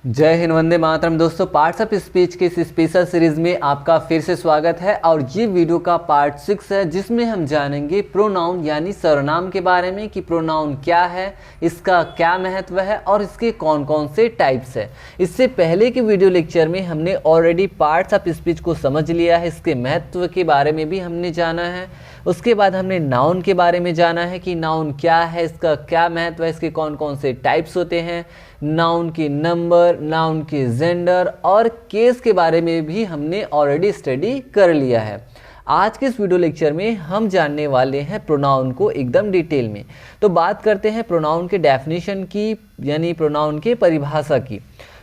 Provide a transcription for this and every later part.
जय हिंद, वंदे मातरम। दोस्तों, parts of speech के इस स्पेशल सीरीज में आपका फिर से स्वागत है और ये वीडियो का पार्ट 6 है जिसमें हम जानेंगे प्रोनाउन यानी सर्वनाम के बारे में कि प्रोनाउन क्या है, इसका क्या महत्व है और इसके कौन कौन से टाइप्स है। इससे पहले के वीडियो लेक्चर में हमने ऑलरेडी पार्ट्स ऑफ स्पीच को समझ लिया है, इसके महत्व के बारे में भी हमने जाना है। उसके बाद हमने नाउन के बारे में जाना है कि नाउन क्या है, इसका क्या महत्व है, इसके कौन कौन से टाइप्स होते हैं, नाउन के नंबर, नाउन के जेंडर और केस के बारे में भी हमने ऑलरेडी स्टडी कर लिया है। आज के इस वीडियो लेक्चर में हम जानने वाले हैं प्रोनाउन को एकदम डिटेल में। तो बात करते हैं प्रोनाउन के डेफिनेशन की, यानी प्रोनाउन के परिभाषा की।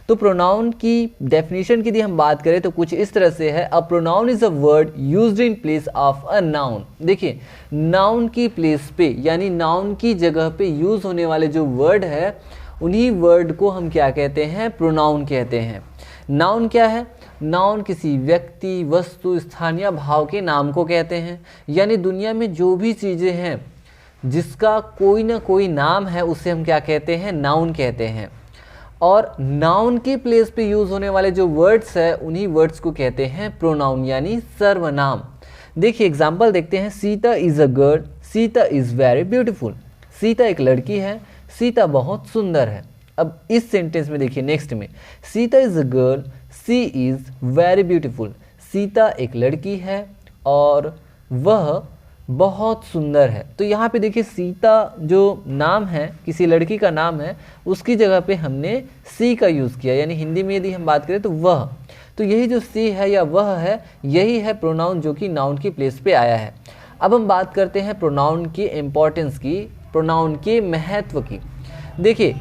तो प्रोनाउन की डेफिनेशन की यदि हम बात करें तो कुछ इस तरह से है, a pronoun is a word used in place of a noun. देखिए, नाउन की प्लेस पे यानी नाउन की जगह पे यूज होने वाले जो वर्ड है उन्हीं वर्ड को हम क्या कहते हैं, प्रोनाउन कहते हैं। नाउन क्या है? नाउन किसी व्यक्ति, वस्तु, स्थान या भाव के नाम को कहते हैं। यानी दुनिया में जो भी चीज़ें हैं जिसका कोई ना कोई नाम है उसे हम क्या कहते हैं, नाउन कहते हैं। और नाउन की प्लेस पे यूज होने वाले जो वर्ड्स है उन्हीं वर्ड्स को कहते हैं प्रोनाउन यानी सर्वनाम। देखिए एग्जाम्पल देखते हैं। Sita is a girl, Sita is very beautiful. Sita एक लड़की है, सीता बहुत सुंदर है। अब इस सेंटेंस में देखिए नेक्स्ट में, Sita is a girl, she is very beautiful. Sita एक लड़की है और वह बहुत सुंदर है। तो यहाँ पे देखिए सीता जो नाम है, किसी लड़की का नाम है, उसकी जगह पे हमने सी का यूज़ किया। यानी हिंदी में यदि हम बात करें तो वह, तो यही जो सी है या वह है, यही है प्रोनाउन जो कि नाउन की प्लेस पे आया है। अब हम बात करते हैं प्रोनाउन की इम्पोर्टेंस की, प्रोनाउन के महत्व की। देखिए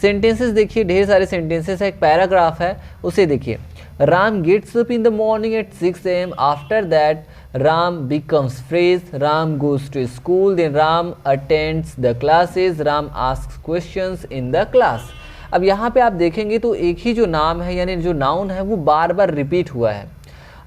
सेंटेंसेस, देखिए ढेर सारे सेंटेंसेस है। एक पैराग्राफ है, उसे देखिए। Ram gets up in the morning at 6 AM। After that Ram becomes fresh, Ram goes to school, then Ram attends the classes, Ram asks questions in the class। अब यहाँ पे आप देखेंगे तो एक ही जो नाम है यानी जो नाउन है वो बार बार रिपीट हुआ है।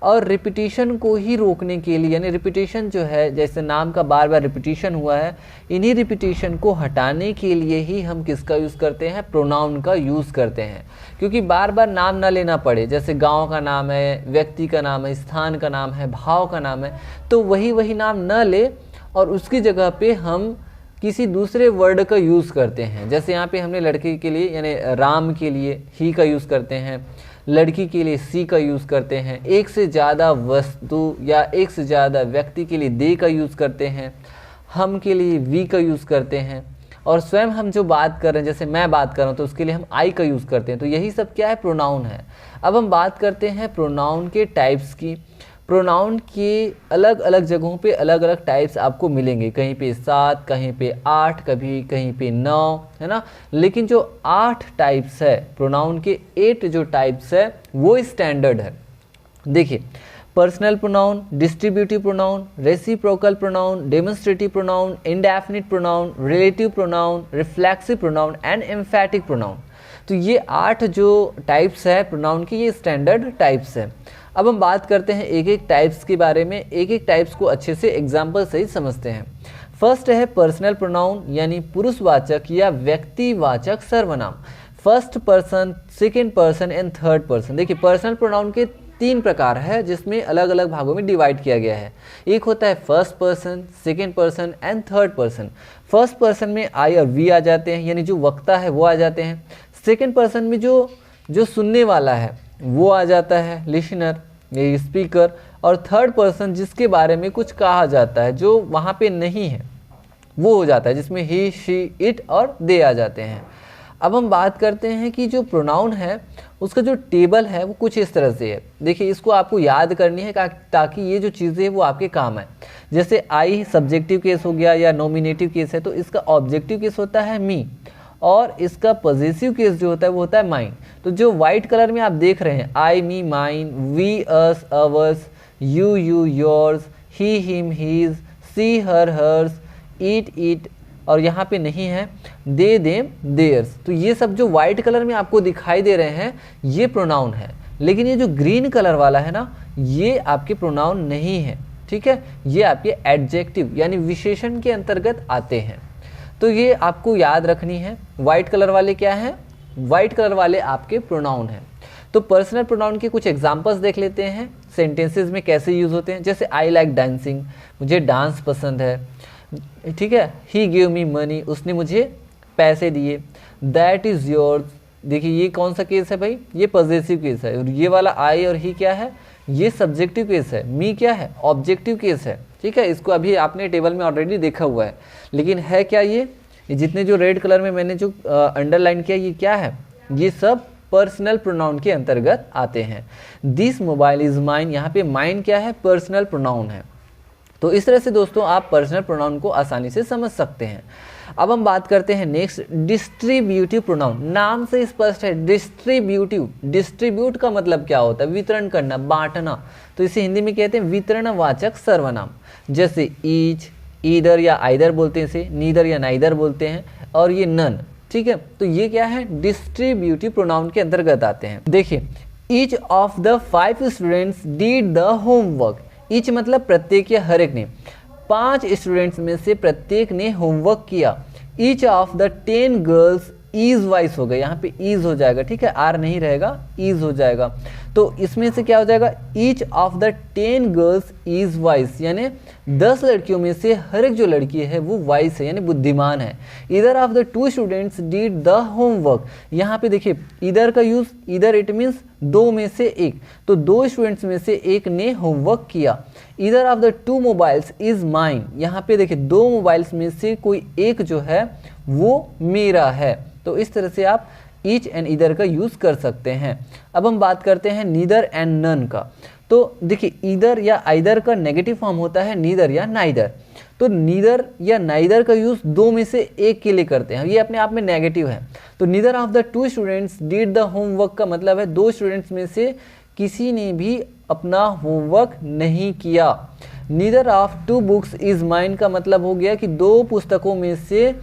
और रिपीटिशन को ही रोकने के लिए, यानी रिपीटिशन जो है, जैसे नाम का बार बार रिपीटिशन हुआ है, इन्हीं रिपीटिशन को हटाने के लिए ही हम किसका यूज़ करते हैं, प्रोनाउन का यूज़ करते हैं। क्योंकि बार बार नाम ना लेना पड़े, जैसे गांव का नाम है, व्यक्ति का नाम है, स्थान का नाम है, भाव का नाम है, तो वही नाम न ले और उसकी जगह पे हम किसी दूसरे वर्ड का यूज़ करते हैं। जैसे यहाँ पे हमने लड़के के लिए यानी राम के लिए ही का यूज़ करते हैं, लड़की के लिए सी का यूज़ करते हैं, एक से ज़्यादा वस्तु या एक से ज़्यादा व्यक्ति के लिए दे का यूज़ करते हैं, हम के लिए वी का यूज़ करते हैं, और स्वयं हम जो बात कर रहे हैं, जैसे मैं बात कर रहा हूँ तो उसके लिए हम आई का यूज़ करते हैं। तो यही सब क्या है, प्रोनाउन है। अब हम बात करते हैं प्रोनाउन के टाइप्स की। प्रोनाउन के अलग अलग जगहों पे अलग अलग टाइप्स आपको मिलेंगे, कहीं पे 7, कहीं पे 8, कभी कहीं पे 9, है ना। लेकिन जो 8 टाइप्स है प्रोनाउन के, 8 जो टाइप्स है वो स्टैंडर्ड है। देखिए, personal pronoun, distributive pronoun, reciprocal pronoun, demonstrative pronoun, indefinite pronoun, relative pronoun, reflexive pronoun and एम्फैटिक pronoun. तो ये 8 जो टाइप्स है प्रोनाउन की, ये स्टैंडर्ड टाइप्स है। अब हम बात करते हैं एक एक टाइप्स के बारे में, एक एक टाइप्स को अच्छे से एग्जाम्पल से ही समझते हैं। फर्स्ट है पर्सनल प्रोनाउन यानी पुरुषवाचक या व्यक्तिवाचक सर्वनाम। First person, second person and third person. देखिए पर्सनल प्रोनाउन के 3 प्रकार है जिसमें अलग अलग भागों में डिवाइड किया गया है। एक होता है first person, second person and third person. First person में आई और वी आ जाते हैं, यानी जो वक्ता है वो आ जाते हैं। सेकेंड पर्सन में जो सुनने वाला है वो आ जाता है, लिसनर, ये स्पीकर। और थर्ड पर्सन जिसके बारे में कुछ कहा जाता है, जो वहाँ पे नहीं है, वो हो जाता है, जिसमें ही, शी, इट और दे आ जाते हैं। अब हम बात करते हैं कि जो प्रोनाउन है उसका जो टेबल है वो कुछ इस तरह से है। देखिए इसको आपको याद करनी है ताकि ये जो चीज़ें वो आपके काम आए। जैसे आई सब्जेक्टिव केस हो गया या नॉमिनेटिव केस है तो इसका ऑब्जेक्टिव केस होता है मी, और इसका पॉजेसिव केस जो होता है वो होता है माइन। तो जो वाइट कलर में आप देख रहे हैं, I, me, mine, we, us, ours, you, yours, he, him, his, she, her, hers, it, it, और यहाँ पे नहीं है दे, देम, देयर्स। तो ये सब जो वाइट कलर में आपको दिखाई दे रहे हैं ये प्रोनाउन है। लेकिन ये जो ग्रीन कलर वाला है ना, ये आपके प्रोनाउन नहीं है, ठीक है। ये आपके एडजेक्टिव यानी विशेषण के अंतर्गत आते हैं। तो ये आपको याद रखनी है। वाइट कलर वाले क्या हैं, वाइट कलर वाले आपके प्रोनाउन हैं। तो पर्सनल प्रोनाउन के कुछ एग्जांपल्स देख लेते हैं, सेंटेंसेस में कैसे यूज होते हैं। जैसे आई लाइक डांसिंग, मुझे डांस पसंद है, ठीक है। ही गिव मी मनी, उसने मुझे पैसे दिए। दैट इज योर्स, देखिए ये कौन सा केस है भाई, ये पॉजिटिव केस है। और ये वाला आई और ही क्या है, ये सब्जेक्टिव केस है। मी क्या है, ऑब्जेक्टिव केस है, ठीक है। इसको अभी आपने टेबल में ऑलरेडी देखा हुआ है, लेकिन है क्या ये जितने जो रेड कलर में मैंने जो अंडरलाइन किया, ये क्या है, ये सब पर्सनल प्रोनाउन के अंतर्गत आते हैं। दिस मोबाइल इज माइन, यहाँ पे माइन क्या है, पर्सनल प्रोनाउन है। तो इस तरह से दोस्तों आप पर्सनल प्रोनाउन को आसानी से समझ सकते हैं। अब हम बात करते हैं नेक्स्ट, डिस्ट्रीब्यूटिव प्रोनाउन। नाम से स्पष्ट है, डिस्ट्रीब्यूटिव। डिस्ट्रीब्यूट का मतलब क्या होता है, वितरण करना, बांटना। तो इसे हिंदी में कहते हैं वितरणवाचक सर्वनाम। जैसे ईच, ईदर या आइदर बोलते हैं इसे, नीदर या नाइदर बोलते हैं, और ये नन, ठीक है। तो ये क्या है, डिस्ट्रीब्यूटिव प्रोनाउन के अंतर्गत आते हैं। देखिए, each of the 5 students did the homework. Each मतलब प्रत्येक या हर एक ने, 5 स्टूडेंट्स में से प्रत्येक ने होमवर्क किया। Each of the 10 girls is vice हो गया, यहाँ पे इज हो जाएगा, ठीक है, आर नहीं रहेगा, इज हो जाएगा। तो इसमें से क्या हो जाएगा, each of the 10 girls is vice, यानी 10 लड़कियों में से हर एक जो लड़की है वो वाइस है, यानी बुद्धिमान है। इधर of the 2 students did the homework, यहाँ पे देखिए इधर का यूज, इधर इट मीन्स 2 में से 1, तो 2 स्टूडेंट्स में से एक ने होमवर्क किया। इधर of the 2 mobiles is mine, यहाँ पे देखिए 2 मोबाइल्स में से कोई एक जो है वो मेरा है। तो इस तरह से आप ईच एंड ईदर का यूज कर सकते हैं। अब हम बात करते हैं नीदर एंड नन का। तो देखिए ईदर या आइदर का नेगेटिव फॉर्म होता है नीदर या नाइदर। तो नीदर या नाइदर का यूज 2 में से एक के लिए करते हैं, ये अपने आप में नेगेटिव है। तो neither of the 2 students did the homework का मतलब है 2 स्टूडेंट्स में से किसी ने भी अपना होमवर्क नहीं किया। Neither of 2 books is mine का मतलब हो गया कि 2 पुस्तकों में से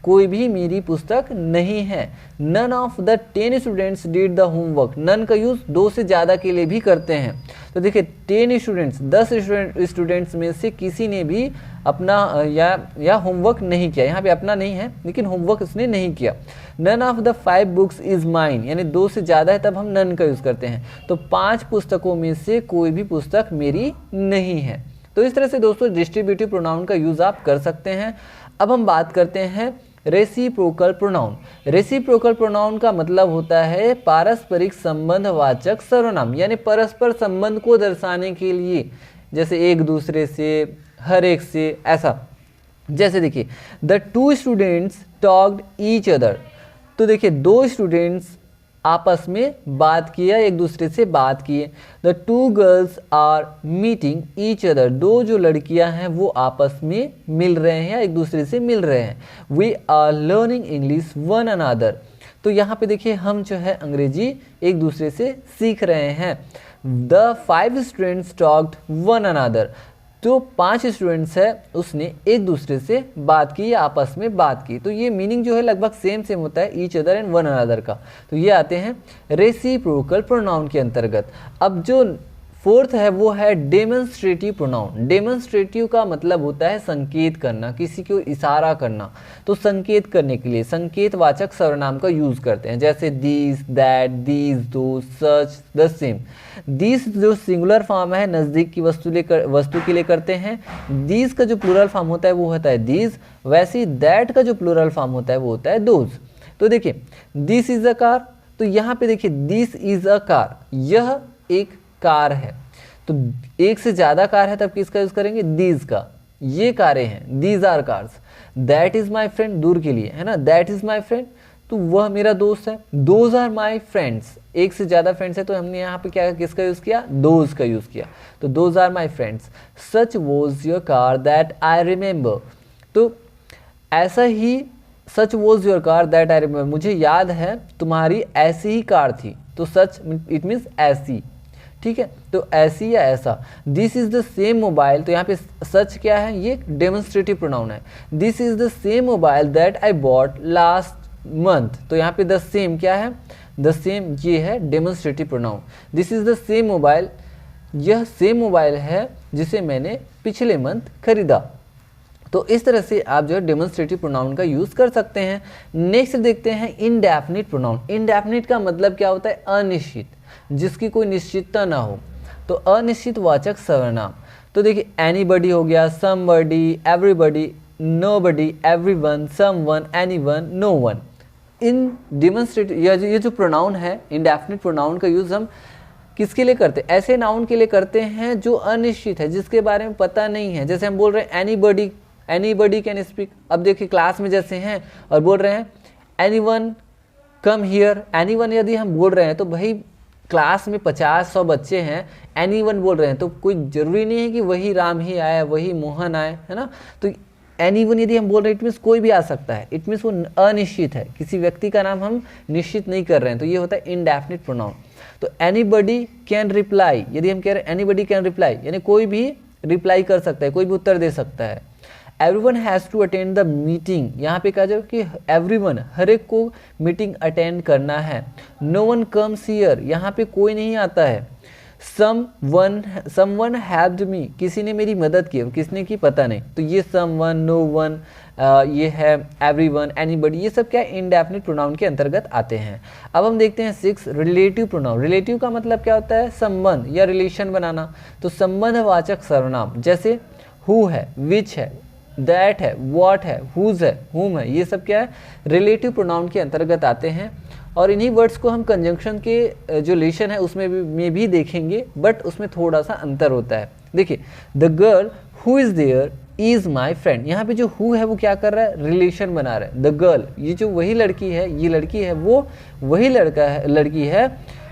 कोई भी मेरी पुस्तक नहीं है। None of the 10 students did the homework, none का यूज 2 से ज़्यादा के लिए भी करते हैं। तो देखिए 10 स्टूडेंट्स, 10 स्टूडेंट्स में से किसी ने भी अपना या होमवर्क नहीं किया, यहाँ पे अपना नहीं है लेकिन होमवर्क उसने नहीं किया। None of the 5 books is mine, यानी 2 से ज़्यादा है तब हम नन का यूज़ करते हैं। तो 5 पुस्तकों में से कोई भी पुस्तक मेरी नहीं है। तो इस तरह से दोस्तों डिस्ट्रीब्यूटिव प्रोनाउन का यूज़ आप कर सकते हैं। अब हम बात करते हैं रेसिप्रोकल प्रोनाउन। रेसिप्रोकल प्रोनाउन का मतलब होता है पारस्परिक संबंधवाचक सर्वनाम, यानी परस्पर संबंध को दर्शाने के लिए, जैसे एक दूसरे से, हर एक से, ऐसा। जैसे देखिए the 2 students talked each other, तो देखिए 2 स्टूडेंट्स आपस में बात किया, एक दूसरे से बात किए। The 2 girls are meeting each other, 2 जो लड़कियां हैं वो आपस में मिल रहे हैं या एक दूसरे से मिल रहे हैं। We are learning English one another, तो यहाँ पे देखिए हम जो है अंग्रेजी एक दूसरे से सीख रहे हैं। The 5 students talked one another, जो 5 स्टूडेंट्स है उसने एक दूसरे से बात की या आपस में बात की। तो ये मीनिंग जो है लगभग सेम होता है each other and one another का। तो ये आते हैं रेसिप्रोकल प्रोनाउन के अंतर्गत। अब जो 4th है वो है डेमोन्स्ट्रेटिव प्रोनाउन। डेमोन्स्ट्रेटिव का मतलब होता है संकेत करना, किसी को इशारा करना। तो संकेत करने के लिए संकेतवाचक सर्वनाम का यूज करते हैं, जैसे दिस, दैट, दीज, दो, सच, द सेम। दिस जो सिंगुलर फॉर्म है नज़दीक की वस्तु के लिए करते हैं। दिस का जो प्लूरल फॉर्म होता है वो होता है दीज। वैसे ही दैट का जो प्लूरल फॉर्म होता है वो होता है दोज। तो देखिए दिस इज अ कार, तो यहाँ पे देखिए दिस इज अ कार, यह एक कार है। तो एक से ज्यादा कार है तब किसका यूज करेंगे, दीज का। ये कारें हैं, these are cars. That is my friend, दूर के लिए है ना, दैट इज माई फ्रेंड, तो वह मेरा दोस्त है। दोज आर माई फ्रेंड्स, एक से ज्यादा फ्रेंड्स है तो हमने यहाँ पे क्या किसका यूज किया, दोज का यूज किया। तो those are my friends. Such was your car that I remember, तो ऐसा ही such was your car that I remember, मुझे याद है तुम्हारी ऐसी ही कार थी। तो सच इट मीन्स ऐसी, ठीक है, तो ऐसी या ऐसा। This is the same mobile, तो यहाँ पे सच क्या है, ये डेमोन्स्ट्रेटिव प्रोनाउन है। This is the same mobile that I bought last month, तो यहाँ पे द सेम क्या है, द सेम ये है demonstrative pronoun. This is the same mobile, यह सेम मोबाइल है जिसे मैंने पिछले मंथ खरीदा। तो इस तरह से आप जो है डेमोन्स्ट्रेटिव प्रोनाउन का यूज़ कर सकते हैं। नेक्स्ट देखते हैं इनडेफिनिट प्रोनाउन। इनडेफिनिट का मतलब क्या होता है? अनिश्चित, जिसकी कोई निश्चितता ना हो। तो अनिश्चित वाचक सर्वनाम, तो देखिए एनीबडी हो गया, somebody, everybody, nobody, everyone, someone, anyone, no one. इन डेमोन्स्ट्रेटिव ये जो प्रोनाउन है इनडेफिनिट प्रोनाउन का यूज़ हम किसके लिए करते हैं? ऐसे नाउन के लिए करते हैं जो अनिश्चित है, जिसके बारे में पता नहीं है। जैसे हम बोल रहे हैं एनीबडी, एनीबडी कैन स्पीक। अब देखिए क्लास में जैसे हैं और बोल रहे हैं एनीवन कम हियर। एनीवन यदि हम बोल रहे हैं तो भाई क्लास में 50-100 बच्चे हैं, एनीवन बोल रहे हैं तो कोई जरूरी नहीं है कि वही राम ही आए, वही मोहन आए, है ना। तो एनीवन यदि हम बोल रहे हैं इट मीन्स कोई भी आ सकता है, इट मीन्स वो अनिश्चित है, किसी व्यक्ति का नाम हम निश्चित नहीं कर रहे हैं। तो ये होता है इनडेफिनिट प्रोनाउन। तो एनीबडी कैन रिप्लाई, यदि हम कह रहे हैं एनीबडी कैन रिप्लाई यानी कोई भी रिप्लाई कर सकता है, कोई भी उत्तर दे सकता है। Everyone has to attend the meeting, यहाँ पे कहा जाए कि एवरीवन, हर एक को मीटिंग अटेंड करना है। नो वन कम्स हियर, यहाँ पे कोई नहीं आता है। समवन हेल्प्ड मी, किसी ने मेरी मदद की, किसने की पता नहीं। तो ये समवन, नो वन, ये है एवरीवन, एनीबडी, ये सब क्या इनडेफिनिट प्रोनाउन के अंतर्गत आते हैं। अब हम देखते हैं 6 रिलेटिव प्रोनाउन। रिलेटिव का मतलब क्या होता है? संबंध या रिलेशन बनाना। तो संबंधवाचक सर्वनाम जैसे हु है, विच है, दैट है, व्हाट है, हुज है, हुम है, ये सब क्या है? रिलेटिव प्रोनाउन के अंतर्गत आते हैं। और इन्हीं वर्ड्स को हम कंजंक्शन के जो रिलेशन है उसमें भी देखेंगे, बट उसमें थोड़ा सा अंतर होता है। देखिए the girl who is there is my friend, यहाँ पे जो हु है वो क्या कर रहा है? रिलेशन बना रहा है। द गर्ल, ये जो वही लड़की है, ये लड़की है, वो वही लड़की है।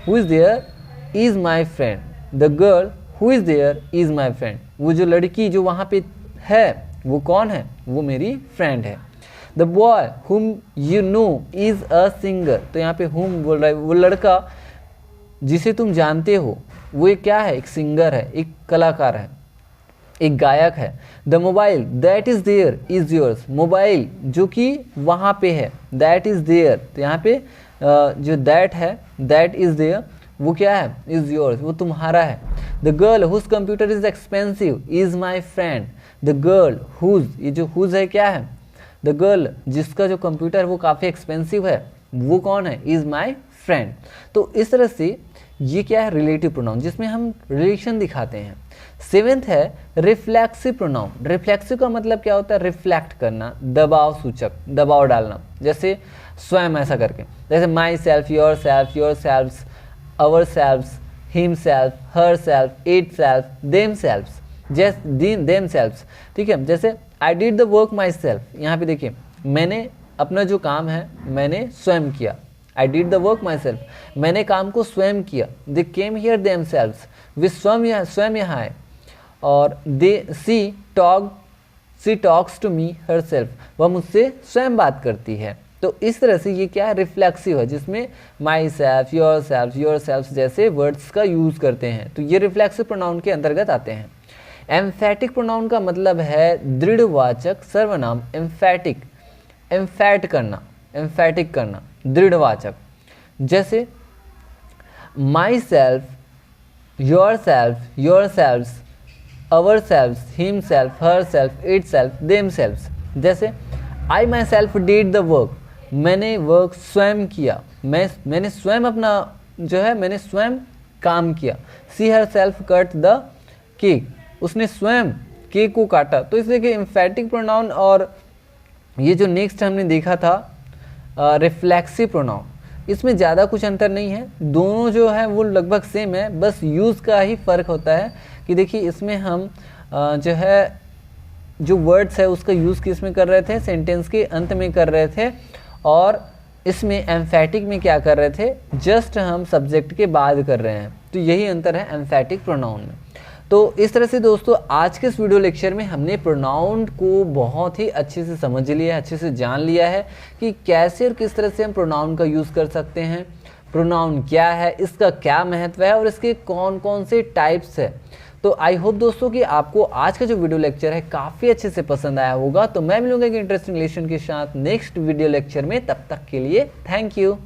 Who is there is my friend, the girl who is there is my friend, वो जो लड़की जो वहाँ पे है वो कौन है? वो मेरी फ्रेंड है। The boy whom you know is a singer, तो यहाँ पे हुम बोल रहा है, वो लड़का जिसे तुम जानते हो वो एक क्या है? एक सिंगर है, एक कलाकार है, एक गायक है। The mobile that is there is yours, mobile जो कि वहाँ पे है, दैट इज देयर, तो यहाँ पे जो दैट है, दैट इज देयर, वो क्या है? इज योर्स, वो तुम्हारा है। The girl whose computer is expensive is my friend, the girl whose, ये जो हुज है क्या है? द गर्ल जिसका जो कंप्यूटर है वो काफ़ी एक्सपेंसिव है, वो कौन है? Is my friend. तो इस तरह से ये क्या है? रिलेटिव प्रोनाउन, जिसमें हम रिलेशन दिखाते हैं। 7th है रिफ्लेक्सिव प्रोनाउन। रिफ्लेक्सिव का मतलब क्या होता है? रिफ्लेक्ट करना, दबाव सूचक, दबाव डालना। जैसे स्वयं, ऐसा करके, जैसे myself, your self, yourself, ourself, himself, herself, itself, them self, them self, ठीक है। जैसे आई did the work my self, यहाँ पे देखिए मैंने अपना जो काम है मैंने स्वयं किया। I did the work myself, मैंने काम को स्वयं किया। They came here themselves, वे स्वयं यहाँ आए। और she talks to me herself, वह मुझसे स्वयं बात करती है। तो इस तरह से ये क्या है? रिफ्लेक्सिव है, जिसमें माई सेल्फ, योर सेल्फ जैसे वर्ड्स का यूज करते हैं। तो ये रिफ्लेक्सिव प्रोनाउन के अंतर्गत आते हैं। एम्फेटिक प्रोनाउन का मतलब है दृढ़वाचक सर्वनाम। एम्फेटिक करना, दृढ़वाचक। जैसे myself, yourself, ourself, himself, herself, itself, themselves. जैसे I myself did the work, मैंने वर्क स्वयं किया, मैंने स्वयं अपना जो है मैंने स्वयं काम किया। She herself cut the cake, उसने स्वयं केक को काटा। तो इसलिए कि एम्फेटिक प्रोनाउन और ये जो नेक्स्ट हमने देखा था रिफ्लेक्सिव प्रोनाउन, इसमें ज़्यादा कुछ अंतर नहीं है, दोनों जो है वो लगभग सेम है, बस यूज़ का ही फ़र्क होता है। कि देखिए इसमें हम जो है जो वर्ड्स है उसका यूज़ किस में कर रहे थे? सेंटेंस के अंत में कर रहे थे, और इसमें एम्फेटिक में क्या कर रहे थे? जस्ट हम सब्जेक्ट के बाद कर रहे हैं। तो यही अंतर है एम्फेटिक प्रोनाउन में। तो इस तरह से दोस्तों आज के इस वीडियो लेक्चर में हमने प्रोनाउन को बहुत ही अच्छे से समझ लिया है, अच्छे से जान लिया है कि कैसे और किस तरह से हम प्रोनाउन का यूज़ कर सकते हैं, प्रोनाउन क्या है, इसका क्या महत्व है और इसके कौन कौन से टाइप्स है। तो आई होप दोस्तों कि आपको आज का जो वीडियो लेक्चर है काफ़ी अच्छे से पसंद आया होगा। तो मैं मिलूंगा एक इंटरेस्टिंग लेसन के साथ नेक्स्ट वीडियो लेक्चर में, तब तक के लिए थैंक यू।